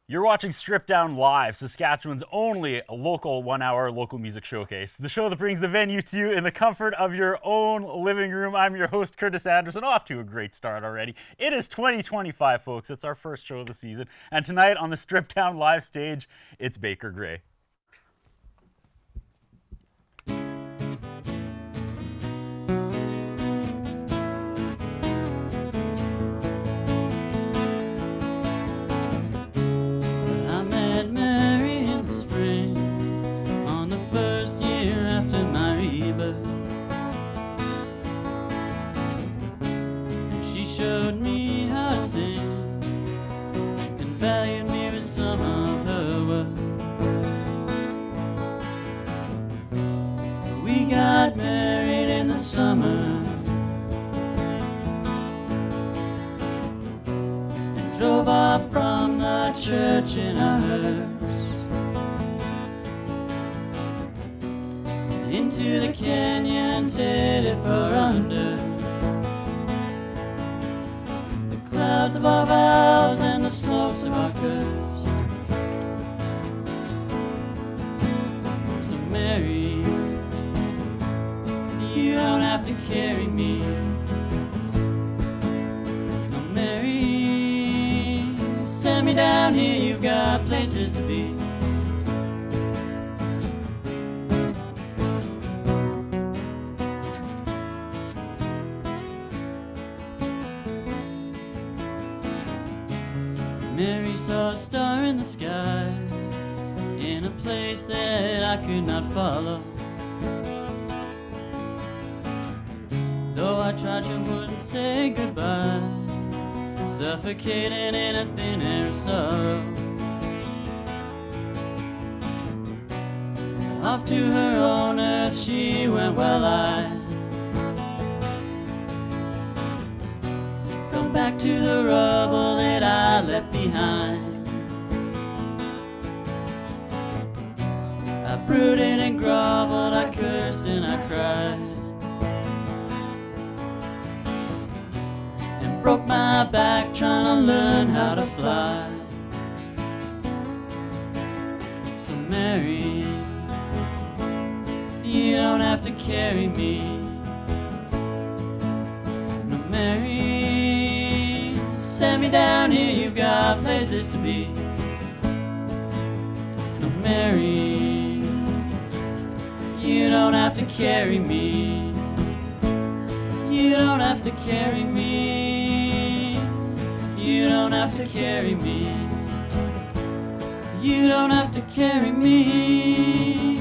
You're watching Strip Down Live, Saskatchewan's only local 1 hour local music showcase. The show that brings the venue to you in the comfort of your own living room. I'm your host, Curtis Anderson, off to a great start already. It is 2025, folks. It's our first show of the season. And tonight on the Strip Down Live stage, it's Baker Gray. Showed me how to sing and valued me with some of her words. We got married in the summer and drove off from the church in a hearse into the canyons headed for under. Clouds of our vows and the slopes of our curse. So Mary, you don't have to carry me. No, Mary, send me down here, you've got places to be. Mary saw a star in the sky in a place that I could not follow. Though I tried, she wouldn't say goodbye, suffocating in a thin air of sorrow. Off to her own earth she went while I fell back to the rubble that I left behind. I brooded and groveled, I cursed and I cried, and broke my back trying to learn how to fly. So Mary, you don't have to carry me. No, Mary, send me down here, you've got places to be. No, Mary, you don't have to carry me. You don't have to carry me. You don't have to carry me. You don't have to carry me. Oh,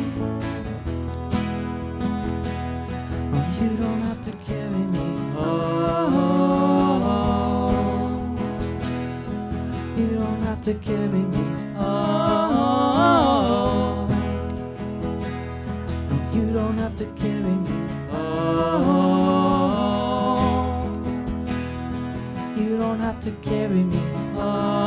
you don't have to carry me. You don't have to carry me. Oh, you don't have to carry me. Oh, you don't have to carry me. Oh.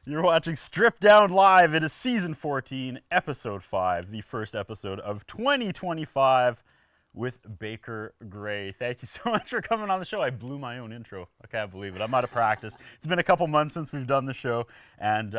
You're watching Strip Down Live. It is season 14, episode 5, the first episode of 2025 with Baker Gray. Thank you so much for coming on the show. I blew my own intro. I can't believe it. I'm out of practice. It's been a couple months since we've done the show, and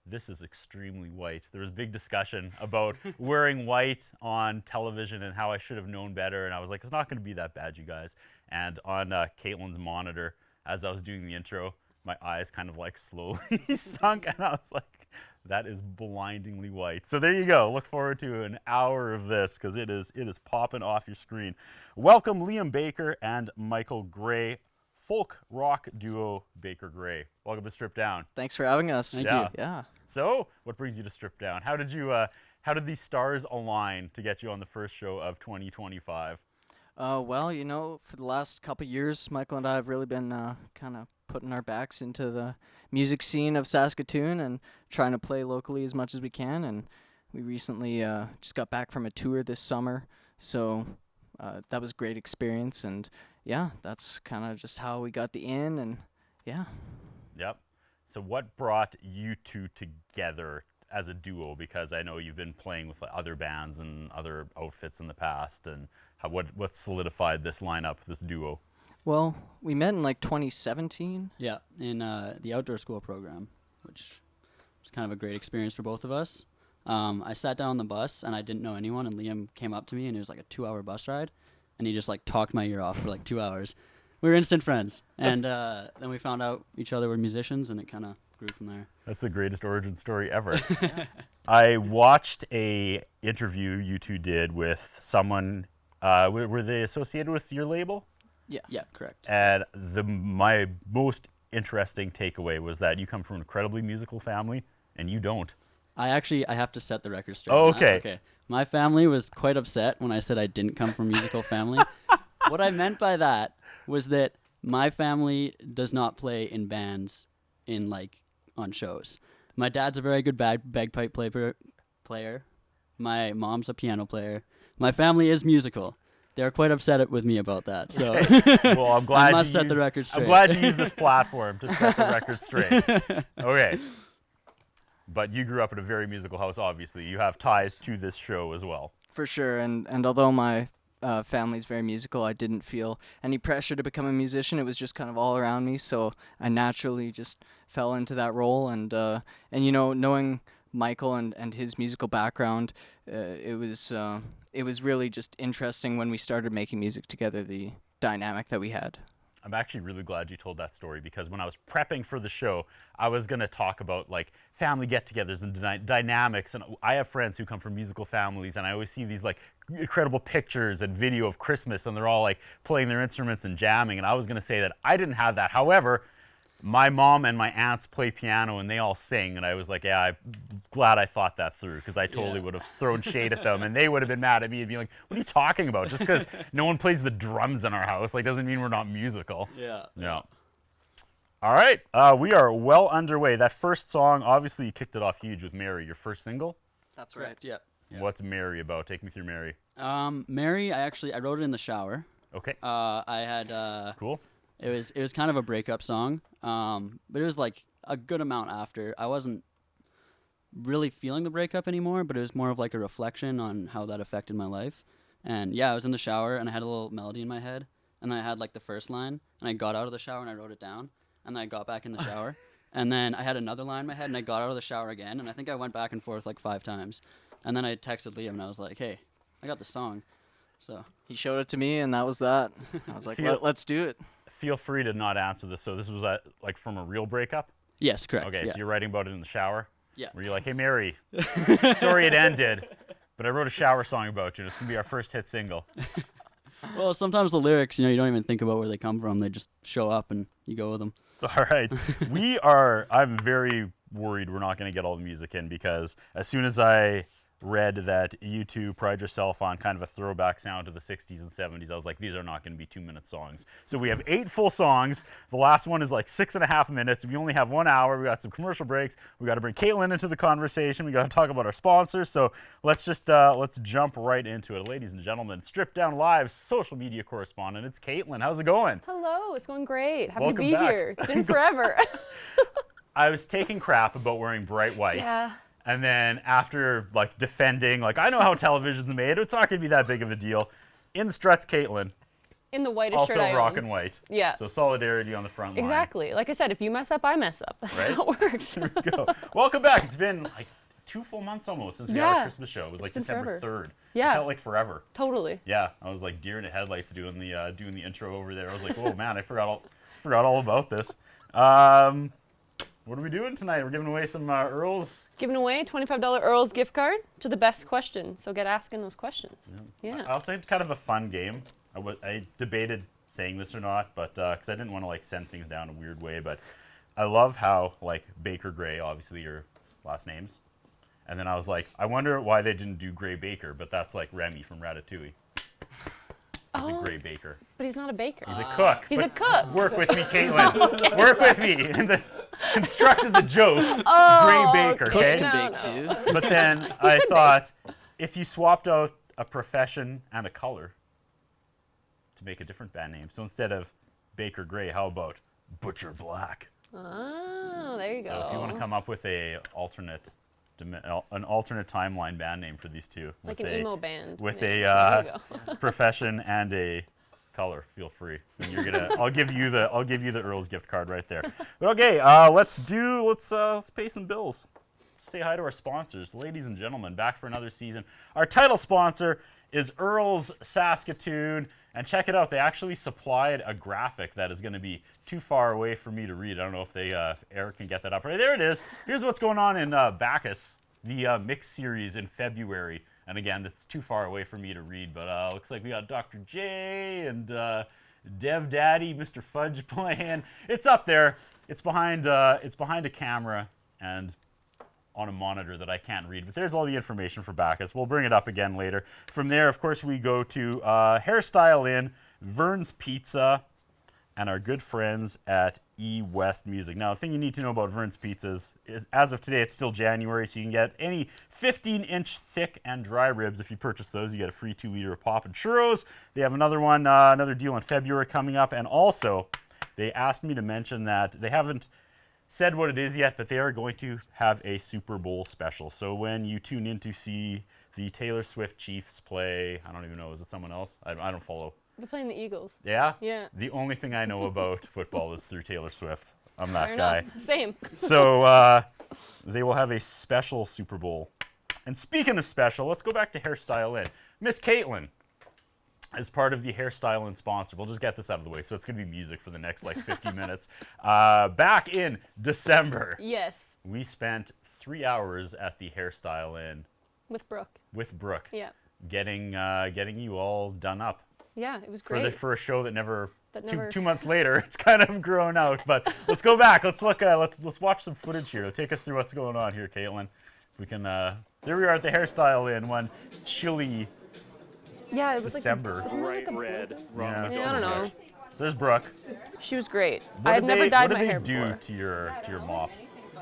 this is extremely white. There was big discussion about wearing white on television and how I should have known better, and I was like, it's not going to be that bad, you guys. And on Caitlin's monitor, as I was doing the intro, my eyes kind of like slowly sunk, and I was like, that is blindingly white. So there you go. Look forward to an hour of this, because it is popping off your screen. Welcome Liam Baker and Michael Gray, folk rock duo Baker Gray. Welcome to Strip Down. Thanks for having us. Thank you. Yeah. So what brings you to Strip Down? How did these stars align to get you on the first show of 2025? Well, you know, for the last couple of years, Michael and I have really been kind of putting our backs into the music scene of Saskatoon and trying to play locally as much as we can. And we recently just got back from a tour this summer, so that was a great experience. And yeah, that's kind of just how we got the in, and yeah. Yep. So what brought you two together? as a duo? Because I know you've been playing with other bands and other outfits in the past, and what solidified this lineup, this duo? Well, we met in like 2017. Yeah, in the outdoor school program, which was kind of a great experience for both of us. I sat down on the bus and I didn't know anyone, and Liam came up to me, and it was like a 2-hour bus ride, and he just like talked my ear off for like 2 hours. We were instant friends, and then we found out each other were musicians, and it kind of grew from there. That's the greatest origin story ever. I watched a interview you two did with someone. Were they associated with your label? Yeah, correct. And my most interesting takeaway was that you come from an incredibly musical family, and you don't. I have to set the record straight. Oh, on that. okay. Okay. My family was quite upset when I said I didn't come from a musical family. What I meant by that was that my family does not play in bands on shows. My dad's a very good bagpipe player. My mom's a piano player. My family is musical. They're quite upset with me about that. So Well, I'm glad I must set the record straight. I'm glad you used this platform to set the record straight. Okay. But you grew up in a very musical house, obviously. You have ties to this show as well. For sure, and although my family's very musical, I didn't feel any pressure to become a musician. It was just kind of all around me, so I naturally just fell into that role. And you know, knowing Michael and his musical background, it was really just interesting when we started making music together, the dynamic that we had. I'm actually really glad you told that story, because when I was prepping for the show, I was going to talk about like family get-togethers and dynamics. And I have friends who come from musical families, and I always see these like incredible pictures and video of Christmas, and they're all like playing their instruments and jamming. And I was going to say that I didn't have that. However, my mom and my aunts play piano and they all sing, and I was like, yeah, I'm glad I thought that through, because I totally would have thrown shade at them, and they would have been mad at me and be like, what are you talking about? Just because no one plays the drums in our house doesn't mean we're not musical. Yeah. All right, we are well underway. That first song, obviously you kicked it off huge with Mary, your first single. That's right. Correct. Yeah. What's Mary about? Take me through Mary. Mary, I wrote it in the shower. Okay. I had Cool. It was kind of a breakup song, but it was like a good amount after. I wasn't really feeling the breakup anymore, but it was more of like a reflection on how that affected my life. And yeah, I was in the shower and I had a little melody in my head, and I had like the first line, and I got out of the shower and I wrote it down, and then I got back in the shower, and then I had another line in my head, and I got out of the shower again, and I think I went back and forth like 5 times, and then I texted Liam and I was like, hey, I got the song. So He showed it to me, and that was that. I was like, let's do it. Feel free to not answer this. So this was like from a real breakup? yes, correct. Okay, Yeah. so you're writing about it in the shower? Yeah. Were you like, hey, Mary, sorry it ended, but I wrote a shower song about you, and it's going to be our first hit single. Well, sometimes the lyrics, you don't even think about where they come from. They just show up and you go with them. All right. I'm very worried we're not going to get all the music in, because as soon as I read that you two pride yourself on kind of a throwback sound to the 60s and 70s, I was like, these are not going to be 2-minute songs. So we have 8 full songs. The last one is like 6.5 minutes. We only have 1 hour. We got some commercial breaks. We got to bring Caitlin into the conversation. We got to talk about our sponsors. So let's jump right into it. Ladies and gentlemen, Stripped Down Live social media correspondent, it's Caitlin. How's it going? Hello, it's going great. Happy Welcome to be back. here. It's been forever. I was taking crap about wearing bright white. Yeah. And then after like defending, like, I know how television's made, it's not going to be that big of a deal. In struts Caitlin, In the whitest also shirt I rock own. and white. Yeah. So solidarity on the front line. Exactly. Like I said, if you mess up, I mess up. That's Right? how it works. There we go. Welcome back. It's been like 2 full months almost since we had our Yeah. Christmas show. It was like been December forever. 3rd. Yeah. It felt like forever. Totally. Yeah. I was like deer in the headlights doing the intro over there. I was like, oh man, I forgot all about this. What are we doing tonight? We're giving away some Earls. Giving away $25 Earl's gift card to the best question. So get asking those questions. Yeah. I also had kind of a fun game. I debated saying this or not, but because I didn't want to like send things down a weird way. But I love how like Baker Gray, obviously your last names, and then I was like, I wonder why they didn't do Gray Baker, but that's like Remy from Ratatouille. He's a Gray Baker. But he's not a baker. He's a cook. He's a But cook. Work with me, Caitlin. Work with me. And constructed the joke. Oh, Gray Baker. Cooks Okay. can No, bake no. too. But then I thought, if you swapped out a profession and a color to make a different band name, so instead of Baker Gray, how about Butcher Black? Oh, there you go. So if you want to come up with a alternate an alternate timeline band name for these two. Like with an a, emo band. with There a you go. profession and a color. Feel free. And you're gonna. I'll give you the Earl's gift card right there. But okay, let's pay some bills. Say hi to our sponsors, ladies and gentlemen. Back for another season. Our title sponsor is Earl's Saskatoon. And check it out. They actually supplied a graphic that is going to be too far away for me to read. I don't know if Eric can get that up. Right there it is. Here's what's going on in Bacchus, the mix series in February. And again, it's too far away for me to read, but looks like we got Dr. J and Dev Daddy, Mr. Fudge playing. It's up there. It's behind a camera and on a monitor that I can't read, but there's all the information for Bacchus. We'll bring it up again later. From there, of course, we go to Hairstyle Inn, Vern's Pizza, and our good friends at E-West Music. Now, the thing you need to know about Vern's Pizzas is, as of today, it's still January, so you can get any 15-inch thick and dry ribs. If you purchase those, you get a free 2-liter of pop and churros. They have another deal in February coming up, and also, they asked me to mention that they haven't said what it is yet, but they are going to have a Super Bowl special. So when you tune in to see the Taylor Swift Chiefs play, I don't even know, is it someone else? I don't follow. They're playing the Eagles. Yeah? Yeah. The only thing I know about football is through Taylor Swift. I'm that Fair guy. enough. Same. So they will have a special Super Bowl. And speaking of special, let's go back to Hairstyle Inn. Miss Caitlin, as part of the Hairstyle Inn sponsor, we'll just get this out of the way, so it's going to be music for the next 50 minutes. Back in December, Yes. we spent 3 hours at the Hairstyle Inn With Brooke. with Brooke, Yeah. getting you all done up. Yeah, it was For great. a show that never, That never- 2 months later, it's kind of grown out. But let's go back. Let's look. Let's watch some footage here. Take us through what's going on here, Caitlin. We can. There we are at the Hairstyle Inn one chilly Yeah, it was December. like isn't that like a red. Yeah. Yeah, I don't know. So there's Brooke. She was great. What I had did never they, dyed what my did hair they do before. to your mop?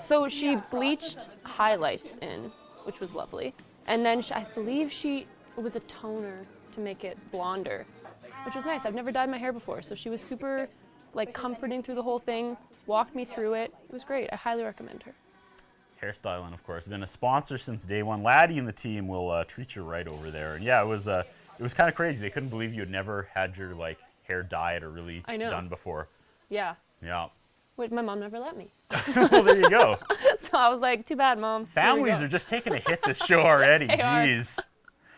So she bleached highlights in, which was lovely, and then I believe it was a toner to make it blonder, which was nice. I've never dyed my hair before, so she was super comforting through the whole thing, walked me through it. It was great. I highly recommend her. Hairstyling, of course, been a sponsor since day one. Laddie and the team will treat you right over there. And yeah, it was kind of crazy. They couldn't believe you had never had your hair dyed or really done before. Yeah. Yeah. Wait, my mom never let me. Well, there you go. So I was like, too bad, Mom. Here we Families go. are just taking a hit this show already. They are. Jeez.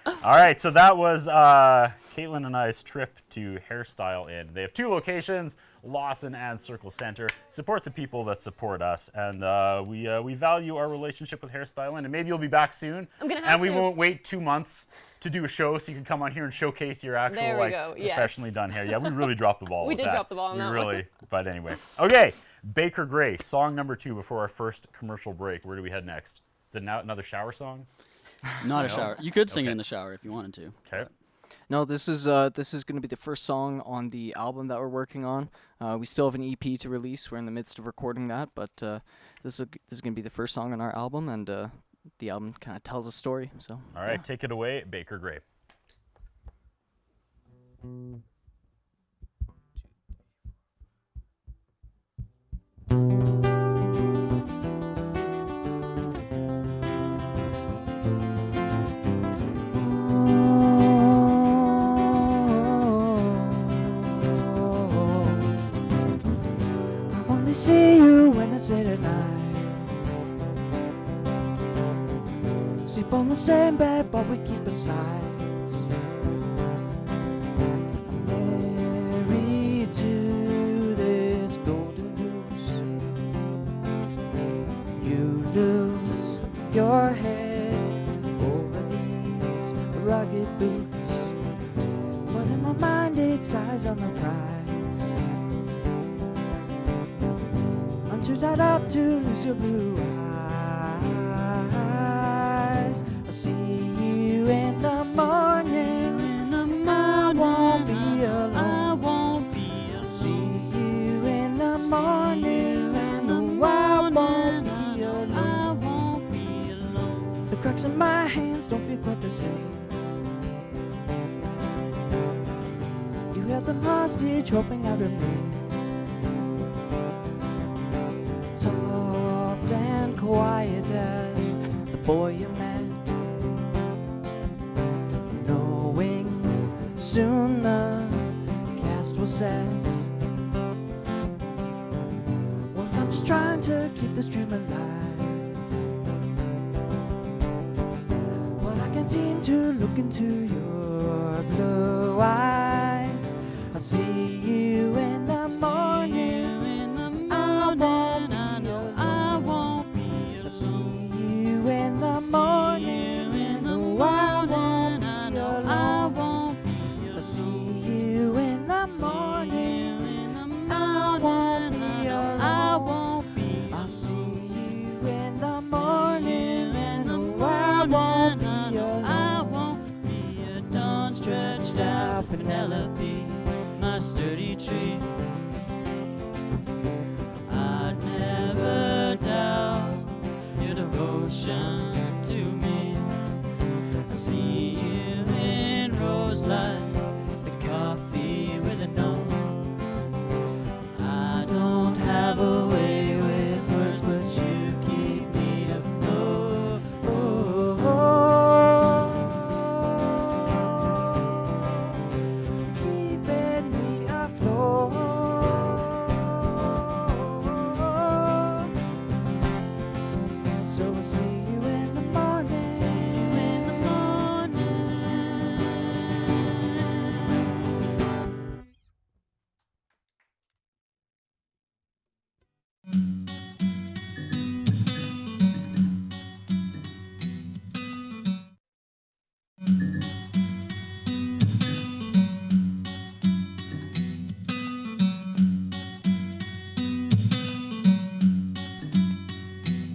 All right, so that was Caitlin and I's trip to Hairstyle Inn. They have 2 locations, Lawson and Circle Center. Support the people that support us, and we value our relationship with Hairstyle Inn. And maybe you'll be back soon. I'm gonna have and we to. won't wait 2 months to do a show, so you can come on here and showcase your actual There we go, yes. professionally done hair. Yeah, we really dropped the ball. We with did that. drop the ball on we that really, one. But anyway, okay. Baker Gray, song number 2 before our first commercial break. Where do we head next? Is it now another shower song? Not a No? shower. You could sing it Okay. in the shower if you wanted to. Okay. No, this is going to be the first song on the album that we're working on. We still have an EP to release. We're in the midst of recording that, but this is going to be the first song on our album, and the album kind of tells a story. So. All right, take it away, Baker Gray. I only see you when it's late at night. Sleep on the same bed, but we keep asides. I'm married to this golden goose. You lose your head over these rugged boots, but in my mind it's eyes on the prize. I'm too tied up to lose your blue eyes. I'll see you in the morning. I won't be alone. I'll see you in the morning. No, I won't be alone. The cracks in my hands don't feel quite the same. You held them hostage, hoping I'd remain soft and quiet as the boy you met, knowing soon the cast was set. Well, I'm just trying to keep this dream alive, but I can't seem to look into your blue eyes. I see you in the morning. I won't be alone. I see you in the morning. No, I won't be alone. I see you in the morning. I won't be alone. I see you in the morning. No, I won't be alone. I won't be a dawn stretched out Penelope, my sturdy tree. I'd never doubt your devotion to me. I see you in roselight, the coffee with a note. I don't have a way with words, but you keep me afloat. Keeping me afloat. So I'll see you in the morning.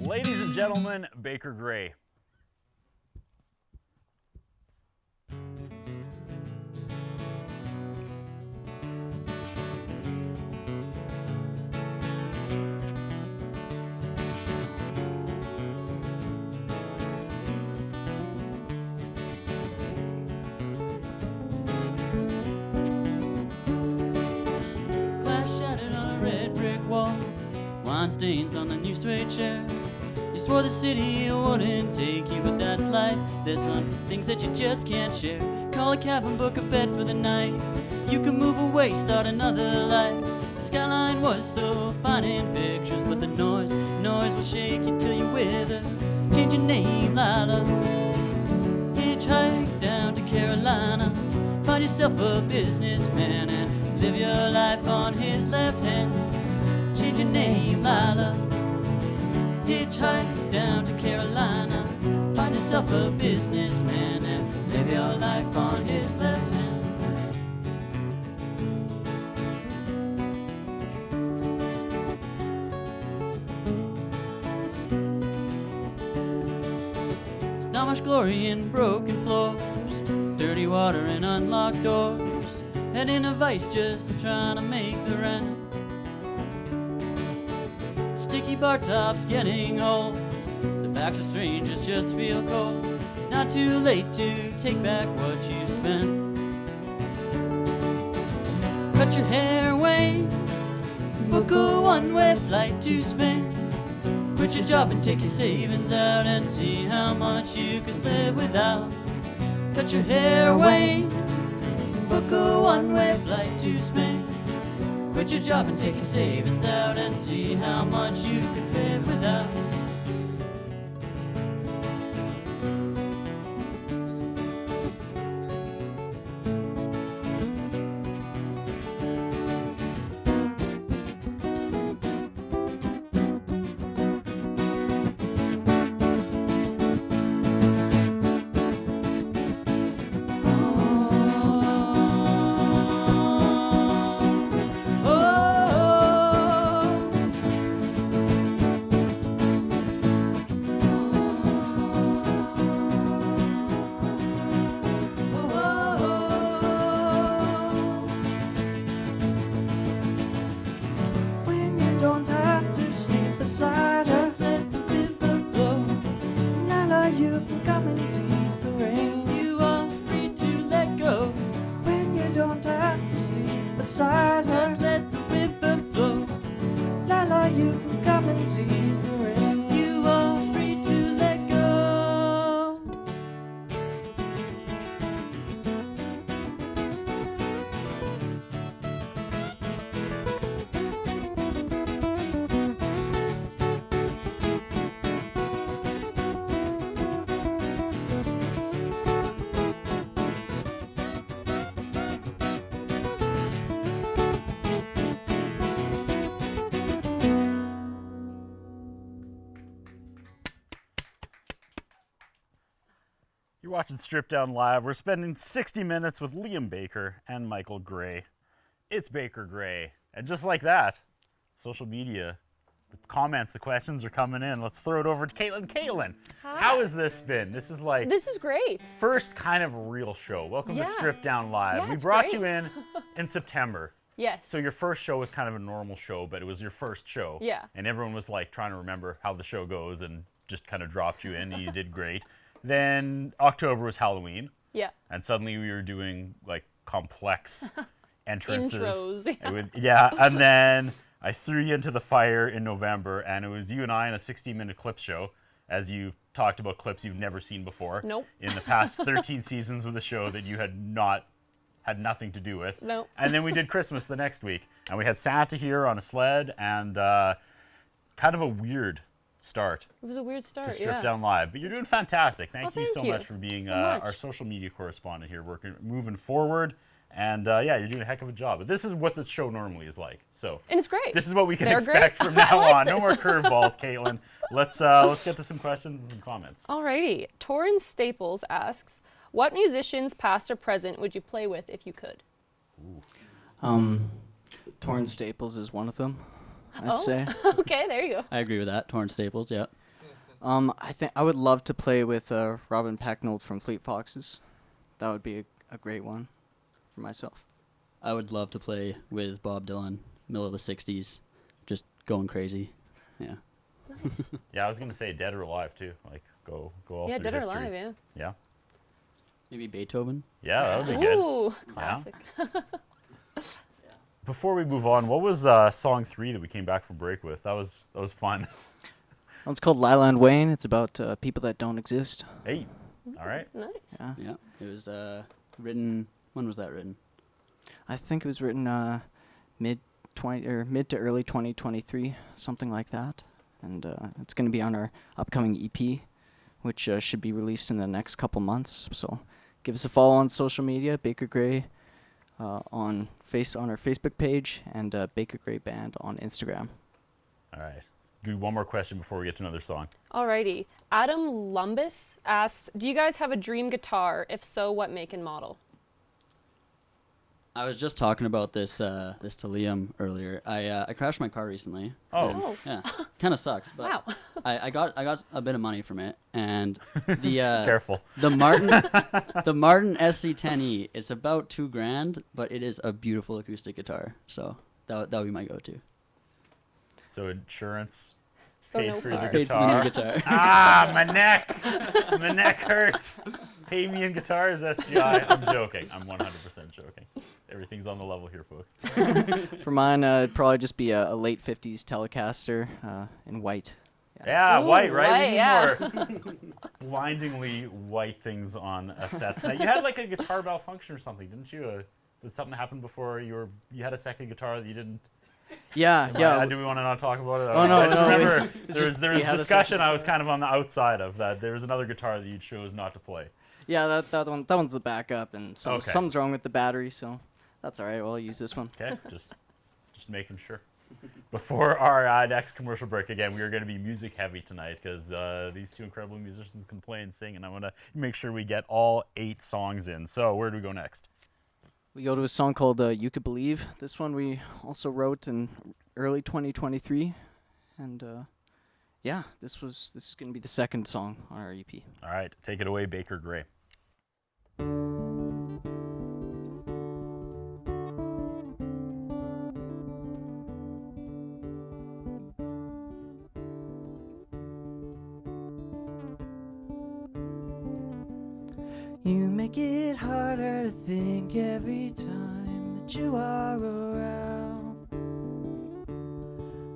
Ladies and gentlemen, Baker Gray. Glass shattered on a red brick wall, wine stains on the new suede chair. You swore the city wouldn't take you, but that's life. There's some things that you just can't share. Call a cab and book a bed for the night. You can move away, start another life. The skyline was so fine in pictures, but the noise will shake you till you wither. Change your name, Lila. Hitchhike down to Carolina. Find yourself a businessman and live your life on his left hand. Change your name, Lila. Hitchhike down to Carolina. Find yourself a businessman and live your life on his left hand. There's not much glory in broken floors, dirty water and unlocked doors, head in a vice just trying to make the rent. Sticky bar tops getting old, the backs of strangers just feel cold. It's not too late to take back what you spent. Cut your hair, Wayne, book a one-way flight to Spain. Quit your job and take your savings out and see how much you could live without. Cut your hair, Wayne, book a one-way flight to Spain. Quit your job and take your savings out and see how much you could live without. watching Strip Down Live. We're spending 60 minutes with Liam Baker and Michael Gray. It's Baker Gray. And just like that, social media, the comments, the questions are coming in. Let's throw it over to Caitlin. Caitlin, how has this been? This is great. first kind of real show. Welcome to Yeah. Strip Down Live. Yeah, We it's brought great. you in September. Yes. So your first show was kind of a normal show, but it was your first show. Yeah. And everyone was like trying to remember how the show goes and just kind of dropped you in and you did great. Then October was Halloween. Yeah. And suddenly we were doing like complex entrances. Intros. And then I threw you into the fire in November, and it was you and I in a 60-minute clip show as you talked about clips you've never seen before. Nope. In the past 13 seasons of the show that you had nothing to do with. Nope. And then we did Christmas the next week, and we had Santa here on a sled, and kind of a weird start It was a weird start. to Strip Yeah. Down Live. But you're doing fantastic. Thank you thank so you much for being so much. our social media correspondent here, moving forward. And you're doing a heck of a job. But this is what the show normally is like. So And it's great. this is what we can They're expect great. from now I like on. No this. more curveballs, Caitlin. Let's get to some questions and some comments. Alrighty. Torrance Staples asks, what musicians, past or present, would you play with if you could? Torrance Staples is one of them, I'd Oh. say. Okay, there you go. I agree with that. Torrance Staples, yeah. I think I would love to play with Robin Pecknold from Fleet Foxes. That would be a great one for myself. I would love to play with Bob Dylan, middle of the 60s, just going crazy. Yeah. Yeah, I was gonna say dead or alive too. Like go all Yeah, through Dead or history. Alive, yeah. Yeah. Maybe Beethoven. Yeah, that would be good. Ooh, classic. Before we move on, what was song 3 that we came back from break with? That was fun. It's called Lila and Wayne. It's about people that don't exist. Hey, all right. Nice. Yeah. Yeah. It was written. When was that written? I think it was written mid to early 2023, something like that. And it's going to be on our upcoming EP, which should be released in the next couple months. So give us a follow on social media, Baker Gray on our Facebook page, and Baker Gray Band on Instagram. All right. Do one more question before we get to another song. Alrighty. Adam Lumbus asks, do you guys have a dream guitar? If so, what make and model? I was just talking about this to Liam earlier. I crashed my car recently. Oh. and, Oh. yeah, kind of sucks. But Wow. I got a bit of money from it, and the Careful. the Martin SC10E. It's about $2,000, but it is a beautiful acoustic guitar. So that would be my go-to. So insurance So paid no for car. the Paid for the new guitar. guitar. My neck. My neck hurts. Pay me in guitars, SGI. I'm joking. I'm 100% joking. Everything's on the level here, folks. For mine, it'd probably just be a late 50s Telecaster in white. Yeah, Ooh, white, right? white, We need yeah. more blindingly white things on a set tonight. You had like a guitar malfunction or something, didn't you? Did something happen before you had a second guitar that you didn't? Yeah. Do we want to not talk about it? Oh, no, I just no, we- remember it's there just- was we had a discussion. I was kind of on the outside of that. There was another guitar that you chose not to play. Yeah, that one's the backup, and Okay. something's wrong with the battery, so that's all right. Well, I'll use this one. Okay, just making sure. Before our next commercial break, again, we are going to be music heavy tonight because these two incredible musicians can play and sing, and I want to make sure we get all 8 songs in. So where do we go next? We go to a song called "You Could Believe." This one we also wrote in early 2023, and this is going to be the second song on our EP. All right, take it away, Baker Gray. You make it harder to think every time that you are around.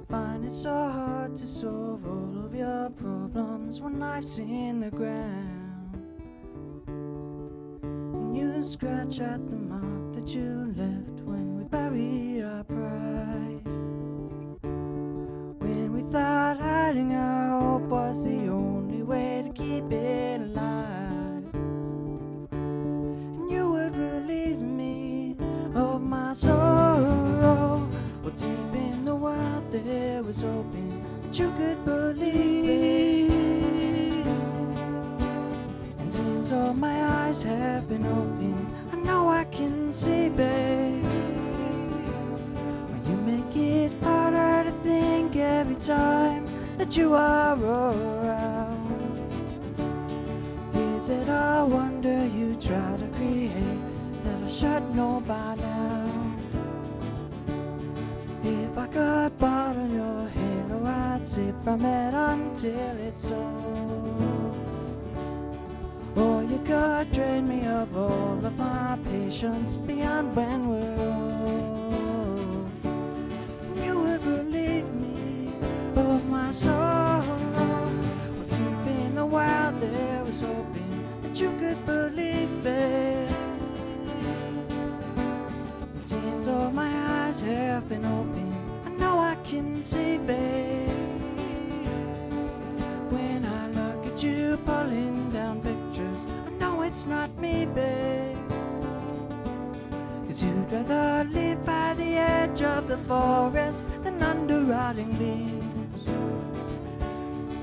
Find it so hard to solve all of your problems when life's in the ground. And you scratch at the mark that you left when we buried our pride. When we thought hiding our hope was the only way to keep it alive. Relieve me of my sorrow. Oh, deep in the world there was hoping that you could believe me. And since since all my eyes have been open, I know I can see, babe. You make it harder to think every time that you are around. Is it a wonder you try to create that I should know by now? If I could bottle your halo, I'd sip from it until it's old. Or you could drain me of all of my patience beyond when we're old. And you would relieve me of my sorrow. Well, deep in the wild there was hoping that you could believe, babe. And since all my eyes have been open, I know I can see, babe. When I look at you pulling down pictures, I know it's not me, babe. 'Cause you'd rather live by the edge of the forest than under rotting leaves.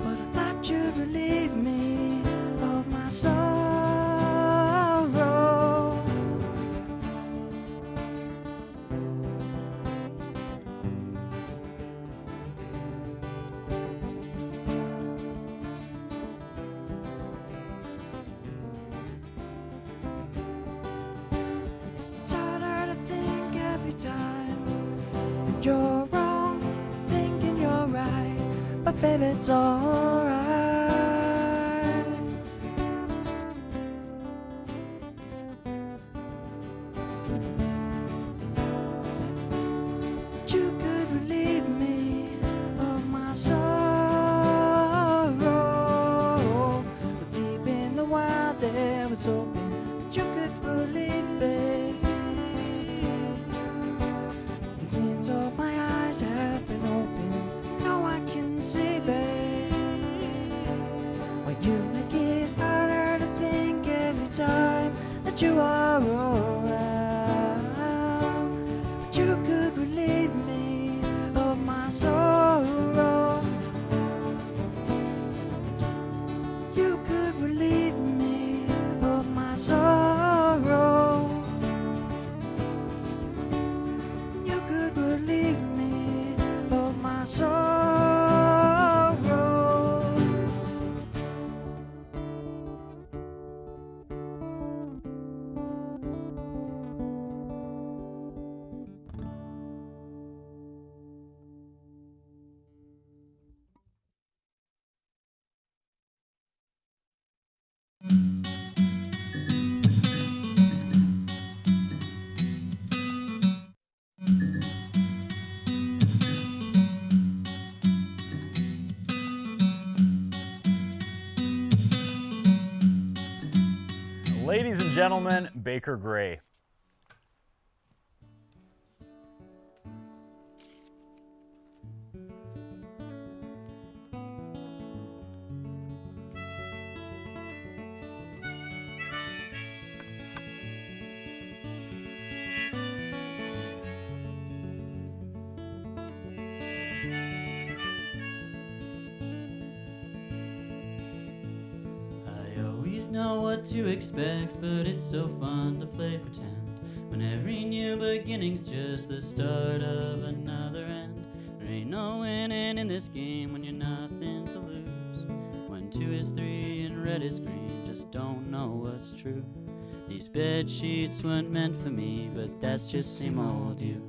But I thought you'd relieve me of my sorrow. It's harder to think every time that you're wrong, thinking you're right, but baby, it's alright. But you could relieve me of my sorrow. But deep in the wild there was hoping that you could believe, babe. And since all my eyes have been open, I know I can see, babe. Why you make it harder to think every time that you are around. But you could relieve me of my sorrow. You could relieve me of my sorrow. You could relieve me of my sorrow. Ladies and gentlemen, Baker Gray. I always know what to expect, but it's so fun to play pretend when every new beginning's just the start of another end. There ain't no winning in this game when you're nothing to lose. When 2 is 3 and red is green, just don't know what's true. These bed sheets weren't meant for me, but that's just same old you.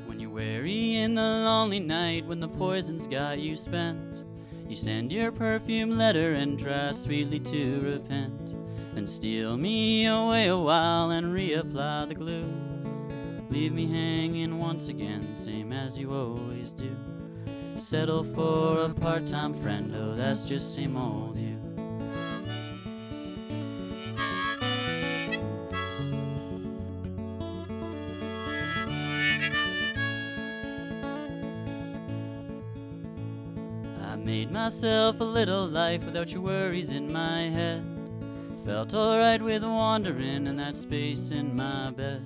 When you're weary in the lonely night, when the poison's got you spent, you send your perfume letter and try sweetly to repent. Then steal me away a while and reapply the glue. Leave me hanging once again, same as you always do. Settle for a part-time friend, oh that's just same old you. I made myself a little life without your worries in my head. Felt alright with wandering in that space in my bed.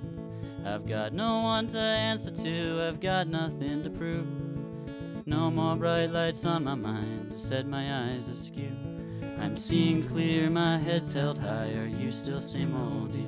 I've got no one to answer to, I've got nothing to prove. No more bright lights on my mind to set my eyes askew. I'm seeing clear, my head's held high, are you still same old you?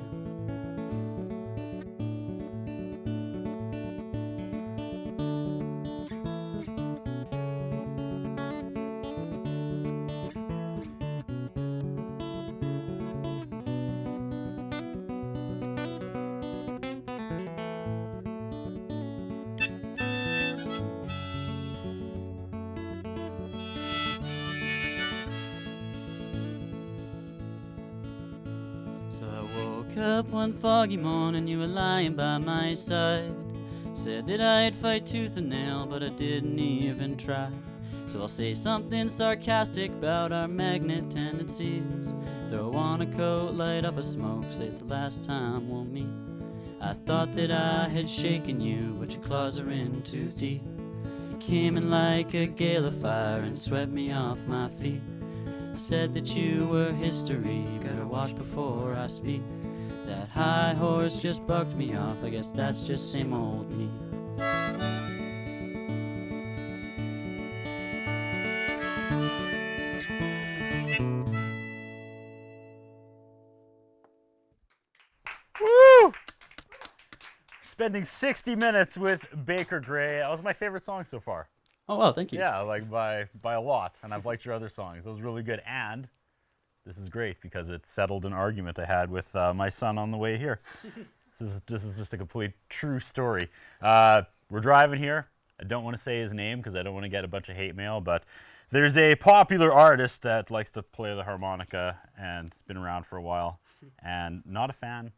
So I woke up one foggy morning, you were lying by my side. Said that I'd fight tooth and nail, but I didn't even try. So I'll say something sarcastic about our magnet tendencies. Throw on a coat, light up a smoke, say it's the last time we'll meet. I thought that I had shaken you, but your claws are in too deep. You came in like a gale of fire and swept me off my feet. Said that you were history, better watch before I speak. That high horse just bucked me off, I guess that's just same old me. Woo! Spending 60 minutes with Baker Gray. That was my favorite song so far. Oh wow, thank you. Yeah, like by a lot. And I've liked your other songs. That was really good. And this is great because it settled an argument I had with my son on the way here. This is just a complete true story. We're driving here. I don't want to say his name because I don't want to get a bunch of hate mail, but there's a popular artist that likes to play the harmonica and it's been around for a while and not a fan.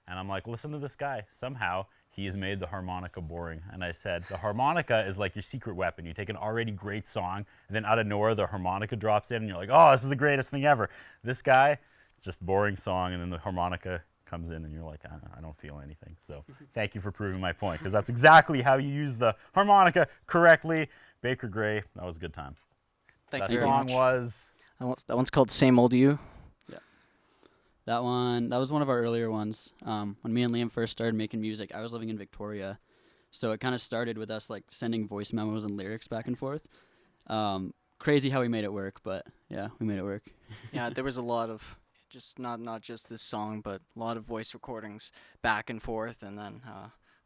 And I'm like, listen to this guy. Somehow he has made the harmonica boring. And I said, the harmonica is like your secret weapon. You take an already great song, and then out of nowhere, the harmonica drops in, and you're like, oh, this is the greatest thing ever. This guy, it's just a boring song, and then the harmonica comes in, and you're like, I don't feel anything. So thank you for proving my point, because that's exactly how you use the harmonica correctly. Baker Gray, that was a good time. Thank That you very song much. was... That one's called Same Old You. That was one of our earlier ones. When me and Liam first started making music, I was living in Victoria. So it kind of started with us like sending voice memos and lyrics back and forth. Crazy how we made it work, but yeah, we made it work. Yeah, there was a lot of just not just this song, but a lot of voice recordings back and forth, and then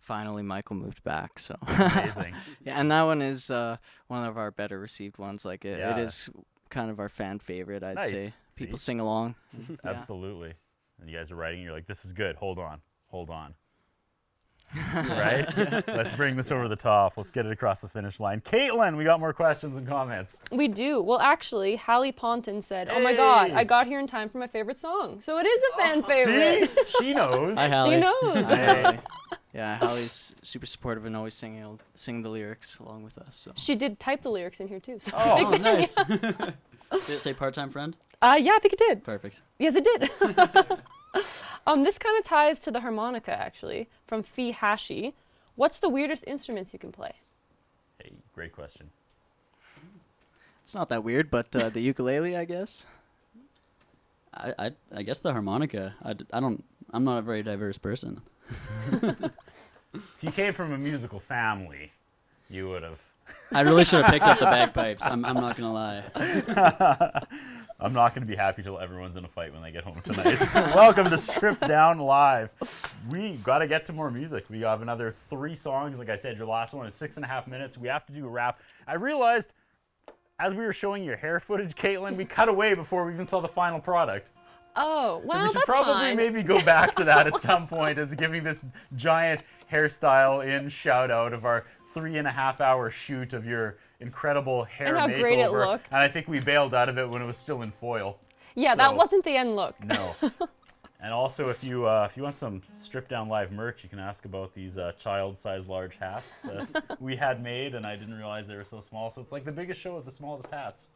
finally Michael moved back. So Amazing. yeah, and that one is one of our better received ones. Like it Yeah. is kind of our fan favorite, I'd Nice. say. People See? sing along. Yeah. Absolutely. And you guys are writing, you're like, this is good. Hold on. Right? Let's bring this over the top. Let's get it across the finish line. Caitlin, we got more questions and comments. We do. Well, actually, Hallie Ponton said, "Oh my God, Hey! I got here in time for my favorite song." So it is a fan favorite. See? She knows. Hi, Hallie. She knows. Hi. Yeah, Hallie's super supportive and always singing the lyrics along with us. So She did type the lyrics in here too. So. Oh, Oh, nice. Did it say part-time friend? Yeah, I think it did. Perfect. Yes, it did. This kind of ties to the harmonica, actually, from Fee Hashi. What's the weirdest instruments you can play? Hey, great question. it's not that weird, but the ukulele, I guess. I guess the harmonica. I'm not a very diverse person. If you came from a musical family, you would have. I really should have picked up the bagpipes. I'm not gonna lie. I'm not going to be happy till everyone's in a fight when they get home tonight. Welcome to Strip Down Live. We got to get to more music. We have another 3 songs. Like I said, your last one is 6.5 minutes. We have to do a wrap. I realized as we were showing your hair footage, Caitlin, we cut away before we even saw the final product. Oh, well, So we should that's probably fine. maybe go back to that at some point as giving this giant hairstyle in shout out of our 3.5-hour shoot of your incredible hair And how makeover. great it looked. And I think we bailed out of it when it was still in foil. Yeah, So- that wasn't the end look. No. And also, if you want some Strip Down Live merch, you can ask about these child-sized large hats that we had made, and I didn't realize they were so small. So it's like the biggest show with the smallest hats.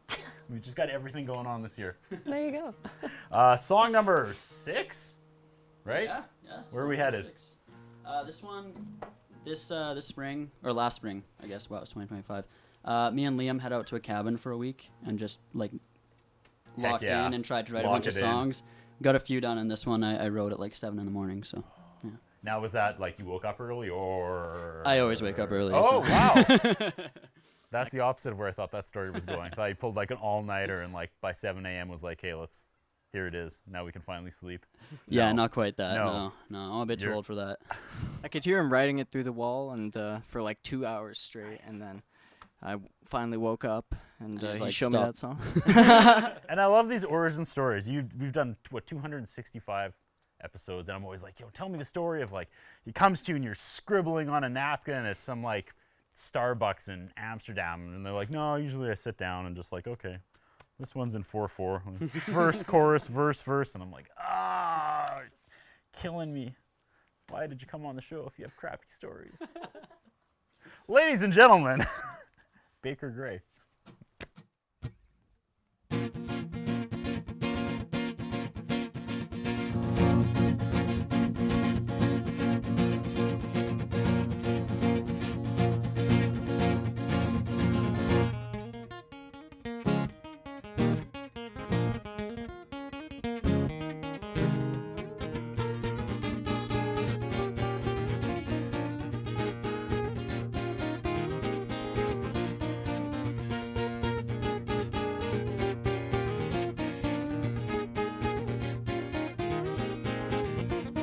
We've just got everything going on this year. There you go. Song number 6, right? Yeah. Where are we headed? This one, this spring or last spring, I guess. Wow, it's 2025. Me and Liam head out to a cabin for a week and just like locked yeah. in and tried to write Lock a bunch of it in. songs. got a few done, and this one I wrote at like 7 in the morning. So yeah. Now, was that like you woke up early, or? I always wake up early. Oh, so. wow. That's the opposite of where I thought that story was going. I thought you pulled like an all-nighter and like by 7 a.m. was like, hey, here it is. Now we can finally sleep. Yeah, No. not quite that. No. No, I'm a bit too You're- old for that. I could hear him writing it through the wall and for like 2 hours straight, and then I finally woke up and And he's he like, showed "Stop." me that song. And I love these origin stories. We've done, 265 episodes, and I'm always like, yo, tell me the story of like, he comes to you and you're scribbling on a napkin at some like Starbucks in Amsterdam, and they're like, no, usually I sit down and just like, okay, this one's in 4/4, verse, chorus, verse, and I'm like, killing me. Why did you come on the show if you have crappy stories? Ladies and gentlemen, Baker Gray.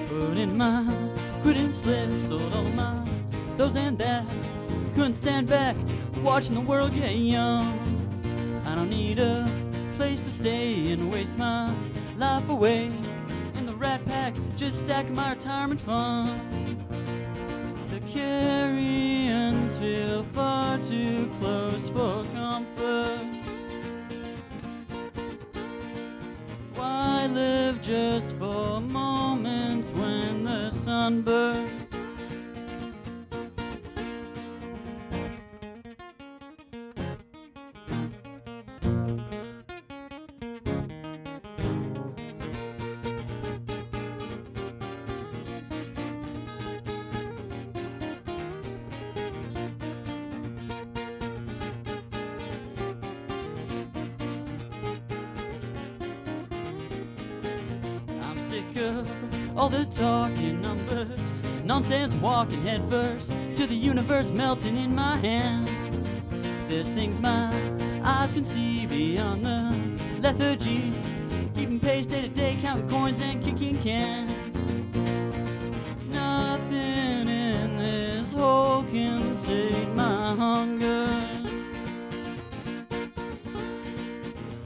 Put in my quitting slips, sold all of my those and that's. Couldn't stand back watching the world get young. I don't need a place to stay and waste my life away in the rat pack, just stacking my retirement fund. The carrions feel far too close for comfort. Why live just for moments when the sun bursts? I'm sick of all the talking numbers, nonsense walking headfirst to the universe melting in my hand. There's things my eyes can see beyond the lethargy, keeping pace day to day, counting coins and kicking cans. Nothing in this hole can sate my hunger.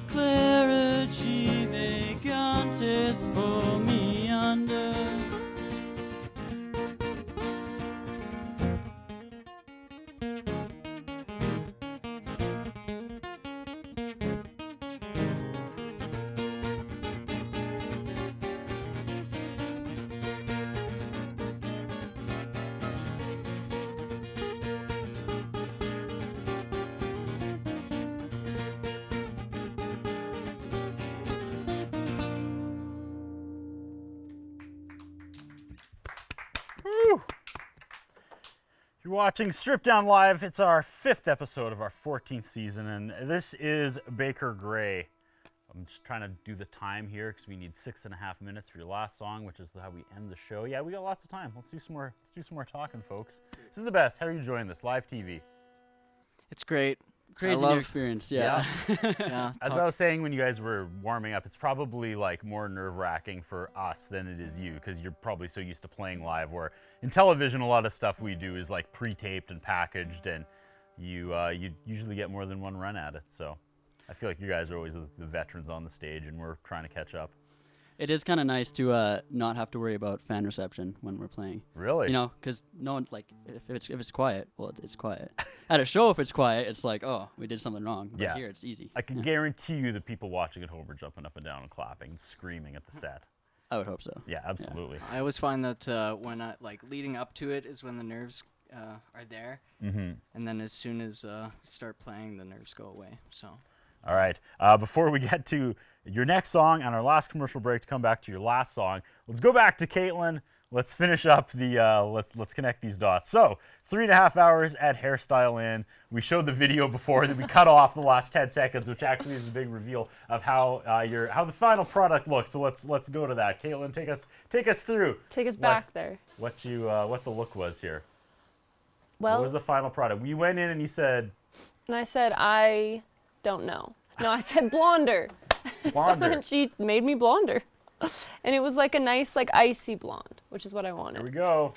Clarity vacantis pull me under. Woo! You're watching Strip Down Live. It's our 5th episode of our 14th season, and this is Baker Gray. I'm just trying to do the time here because we need 6.5 minutes for your last song, which is how we end the show. Yeah, we got lots of time. Let's do some more talking, folks. This is the best. How are you enjoying this live TV? It's great. Crazy love- new experience, yeah. Yeah. As I was saying when you guys were warming up, it's probably like more nerve-wracking for us than it is you, because you're probably so used to playing live, where in television a lot of stuff we do is like pre-taped and packaged, and you usually get more than one run at it. So I feel like you guys are always the veterans on the stage, and we're trying to catch up. It is kind of nice to not have to worry about fan reception when we're playing. Really? You know, because no one, like, if it's quiet, well, it's quiet. At a show, if it's quiet, it's like, oh, we did something wrong. But Yeah. here, it's easy. I can guarantee you the people watching at home are jumping up and down and clapping and screaming at the set. I would hope so. Yeah, absolutely. I always find that when I leading up to it is when the nerves are there, Mm-hmm. and then as soon as we start playing, the nerves go away. So All right. Before we get to your next song and our last commercial break to come back to your last song, let's go back to Caitlin. let's finish up the let's connect these dots. So 3.5 hours at Hairstyle Inn. We showed the video before, then we cut off the last 10 seconds, which actually is a big reveal of how how the final product looks. So let's go to that. Caitlin, take us through. Take us back there. What the look was here. Well, what was the final product? You went in and you said. And I said, I don't know. No, I said blonder. Blonder. So then she made me blonder. And it was like a nice, like icy blonde, which is what I wanted. Here we go.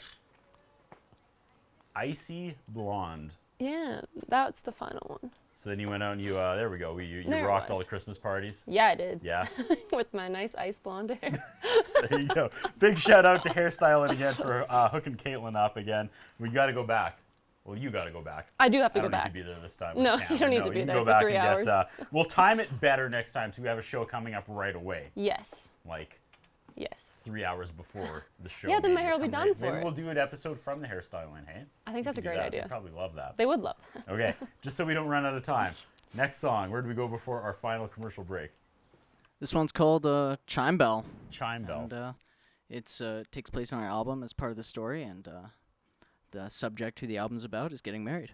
Icy blonde. Yeah, that's the final one. So then you went out and you, there we go. You There it rocked all was. the Christmas parties. Yeah, I did. Yeah. With my nice ice blonde hair. There you go. Big shout out to Hairstyling again for hooking Caitlin up again. We got to go back. Well, you got to go back. I do have to I go don't back. need to be there this time. No, with the you don't camera. need to be you can there go for back 3 and hours. Get, we'll time it better next time so we have a show coming up right away. Yes. Like Yes. 3 hours before the show. Yeah, then my maybe hair will be come done right- for Maybe it. we'll do an episode from the Hairstyling, hey? I think that's a We could great do that. idea. They'd probably love that. They would love that. Okay, just so we don't run out of time. Next song, where do we go before our final commercial break? This one's called Chime Bell. Chime Bell. And it's takes place on our album as part of the story, and the subject who the album's about is getting married.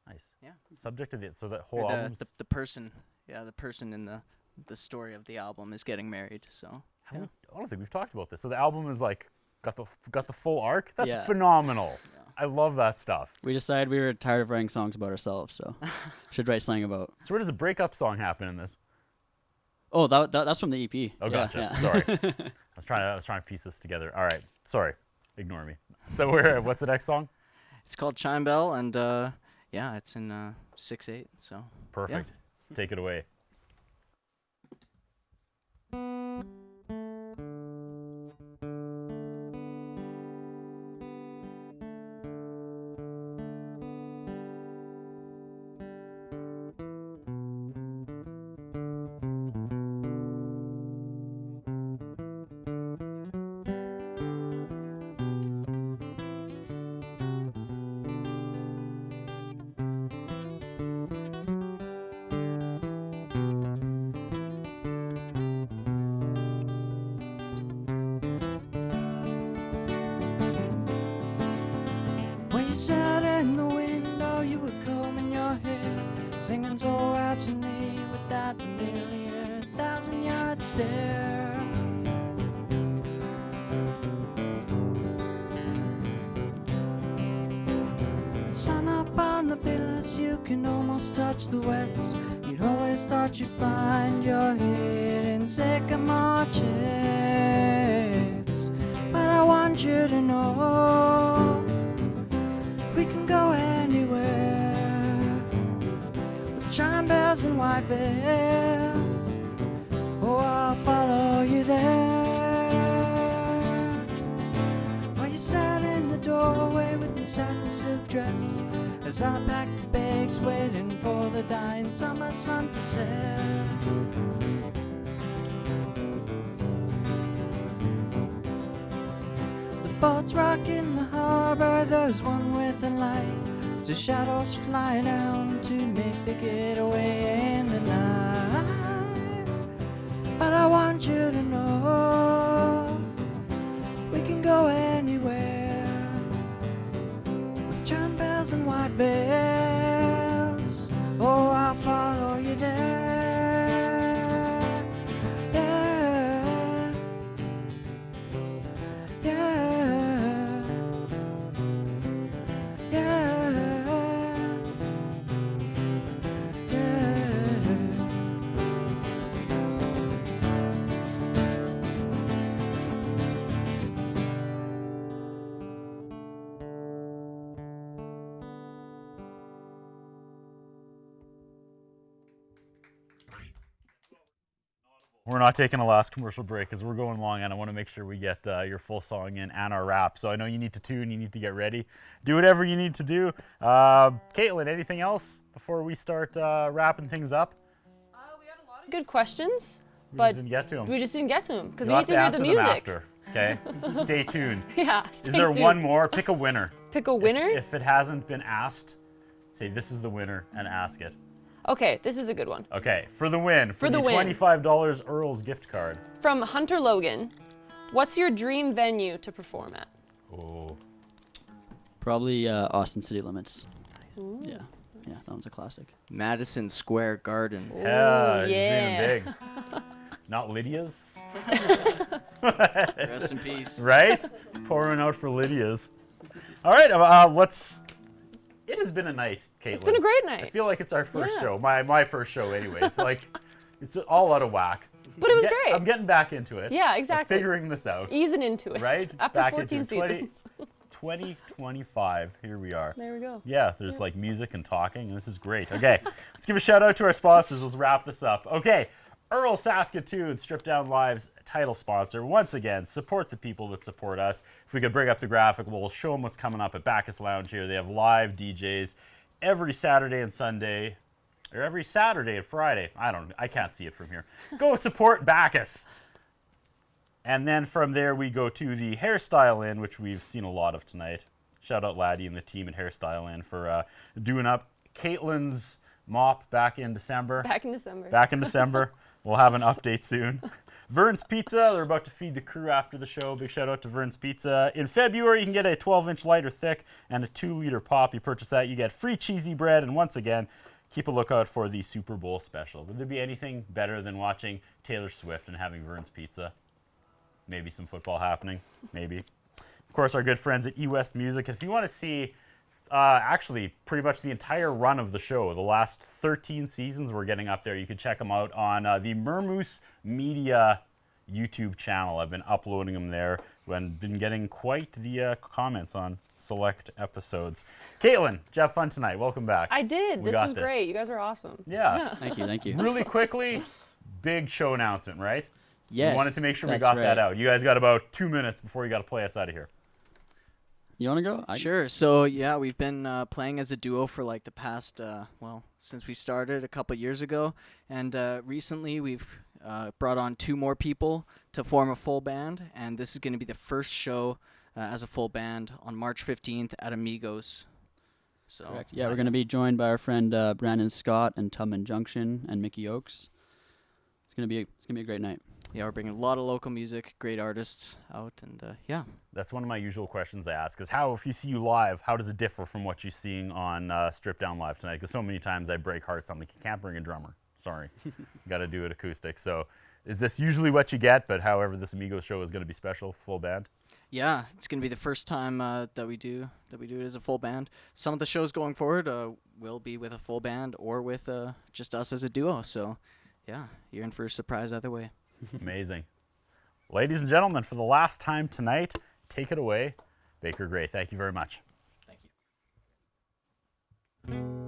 Nice. Yeah. Subject of it, so that whole Or album's... the person, the person in the story of the album is getting married. So I don't think we've talked about this. So the album is like, got the full arc? That's Yeah. phenomenal. I love that stuff. We decided we were tired of writing songs about ourselves, so should write something about. So where does the breakup song happen in this? Oh, that's from the EP. Oh, Yeah, gotcha. yeah. Sorry. I was trying to piece this together. All right. Sorry. Ignore me. So what's the next song? it's called Chime Bell, and it's in 6/8. So Perfect. Take it away. When you sat in the window, you were combing your hair, singing so absently with that familiar 1,000-yard stare. The sun up on the pillars, you can almost touch the west. You'd always thought you'd find your head in sycamore chairs, but I want you to know we can go anywhere with chime bells and white veils. Oh, I'll follow you there. While you sat in the doorway with your satin silk dress, as I packed the bags waiting for the dying summer sun to set. The boats rock in the harbor, there's one with a light. The shadows fly down to make the getaway in the night. But I want you to know we can go anywhere with chime bells and white veils. Oh, I'll follow you there. Yeah. Yeah, yeah, yeah. We're not taking a last commercial break because we're going long, and I want to make sure we get your full song in and our rap. So I know you need to tune, you need to get ready. Do whatever you need to do. Caitlin, anything else before we start wrapping things up? We had a lot of good questions, We but just didn't get to them. we just didn't get to them because we You'll need have to to hear the answer them music. after, okay? Stay tuned. Yeah. Is stay there tuned. one more? Pick a winner. Pick a winner? If it hasn't been asked, say this is the winner and ask it. Okay, this is a good one. Okay, for the win, for the the win. $25 Earl's gift card. From Hunter Logan, What's your dream venue to perform at? Oh, Probably Austin City Limits. Ooh. Yeah, that one's a classic. Madison Square Garden. yeah, Ooh, he's yeah. dreaming big. Not Lydia's, Rest in peace. right? Pouring out for Lydia's. All right, let's. It has been a night, Caitlin. It's been a great I night. feel like it's our first Yeah. show, my first show, anyways. Like, it's all out of whack. But it was Get- great. I'm getting back into it. Yeah, I'm exactly. figuring this out. Easing into it. Right? After Back 14 into 20 seasons. 2025. Here we are. There we go. Yeah, there's like music and talking, and this is great. Okay, let's give a shout out to our sponsors. Let's wrap this up. Okay, Earl Saskatoon, Strip Down Live's title sponsor. Once again, support the people that support us. If we could bring up the graphic, we'll show them what's coming up at Bacchus Lounge here. They have live DJs every Saturday and Sunday, or every Saturday and Friday. I can't see it from here. Go support Bacchus. And then from there, we go to the Hairstyle Inn, which we've seen a lot of tonight. Shout out Laddie and the team at Hairstyle Inn for doing up Caitlin's mop back in December. Back in December. Back in December. We'll have an update soon. Vern's Pizza, they're about to feed the crew after the show. Big shout out to Vern's Pizza. In February, you can get a 12-inch light or thick and a 2-liter pop. You purchase that, you get free cheesy bread. And once again, keep a lookout for the Super Bowl special. Would there be anything better than watching Taylor Swift and having Vern's Pizza? Maybe some football happening. Maybe. Of course, our good friends at eWest Music. If you want to see actually pretty much the entire run of the show, the last 13 seasons we're getting up there, you can check them out on the Mermoose Media YouTube channel. I've been uploading them there and been getting quite the comments on select episodes. Caitlin, did you have fun tonight? Welcome back. I did. We This got was this. great. You guys are awesome. Yeah. Thank you. Really quickly, big show announcement, right? Yes. We wanted to make sure we that's got right. that out. You guys got about 2 minutes before you got to play us out of here. You want to go? Sure. So yeah, we've been playing as a duo for like the past, since we started a couple years ago, and recently we've brought on 2 more people to form a full band, and this is going to be the first show as a full band on March 15th at Amigos. So Correct. Yeah, we're going to be joined by our friend Brandon Scott and Tubman Junction and Mickey Oakes. It's gonna be a great night. Yeah, we're bringing a lot of local music, great artists out, and yeah. That's one of my usual questions I ask is how, if you see you live, how does it differ from what you're seeing on Strip Down Live tonight? Because so many times I break hearts. I'm like, you can't bring a drummer. Sorry. Got to do it acoustic. So is this usually what you get, but however this Amigos show is going to be special, full band? Yeah, it's gonna be the first time that we do it as a full band. Some of the shows going forward will be with a full band or with just us as a duo. So, yeah, you're in for a surprise either way. Amazing. Ladies and gentlemen, for the last time tonight, take it away, Baker Gray. Thank you very much. Thank you.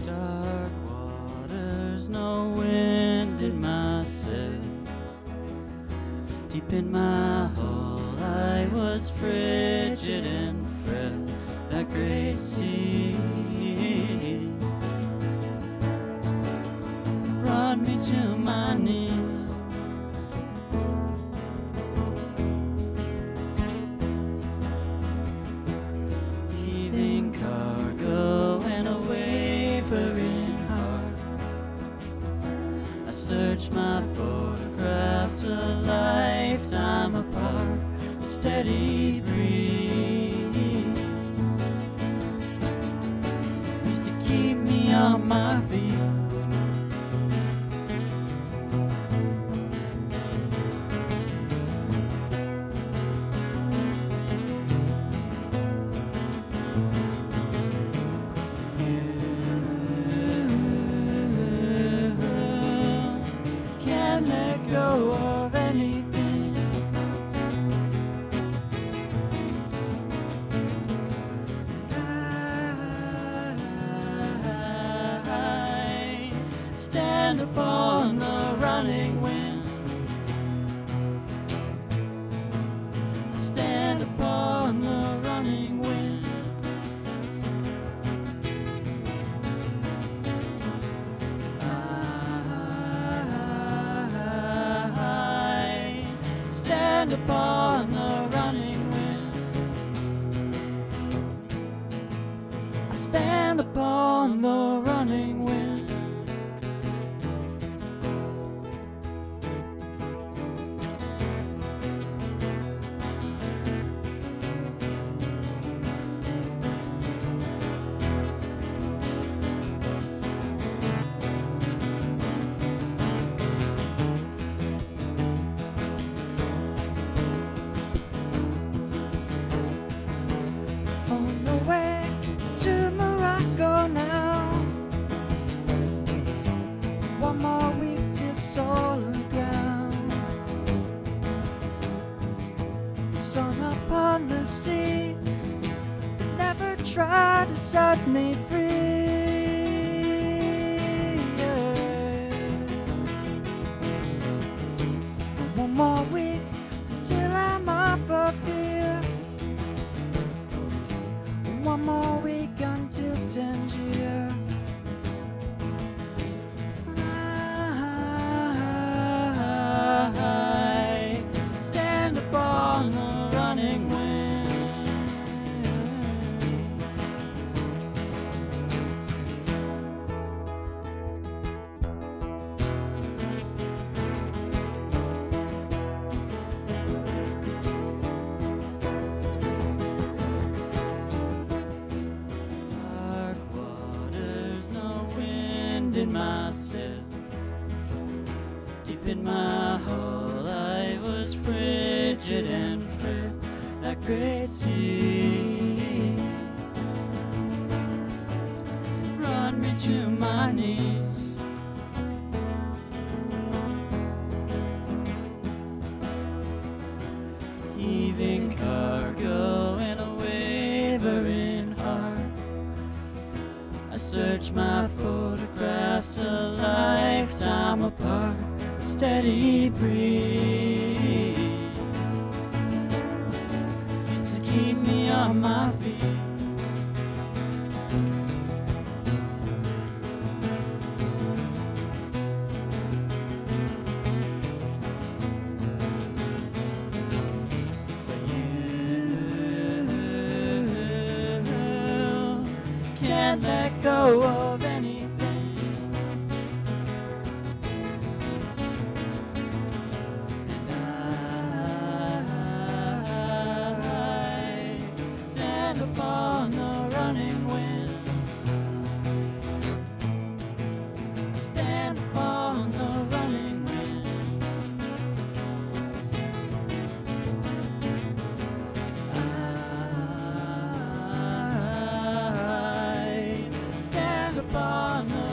Dark waters, no wind in my sail. Deep in my hull, I was frigid and frail. That great sea brought me to my knees. Heaving cargo and a wavering heart. I searched my photographs a lifetime apart. A steady breeze used to keep me on my feet. Can't let go of anything. I stand upon the running wind. stand upon the running wind. I stand upon the running wind. On the way to Morocco now. One more week till solid ground. Sun upon the sea, never try to set me free. Yeah. One more week till I'm off of here. One more week until Tangier. I stand upon the running wind. Dark waters, no wind in my sail. Deep in my hole, I was frigid and frail. That great sea brought me to my knees. Heaving cargo and a wavering heart. I search my photographs a lifetime apart. Steady breeze used to keep me on my feet. But you can't let go of anything. Stand upon the running wind. Stand upon the running wind. I stand upon the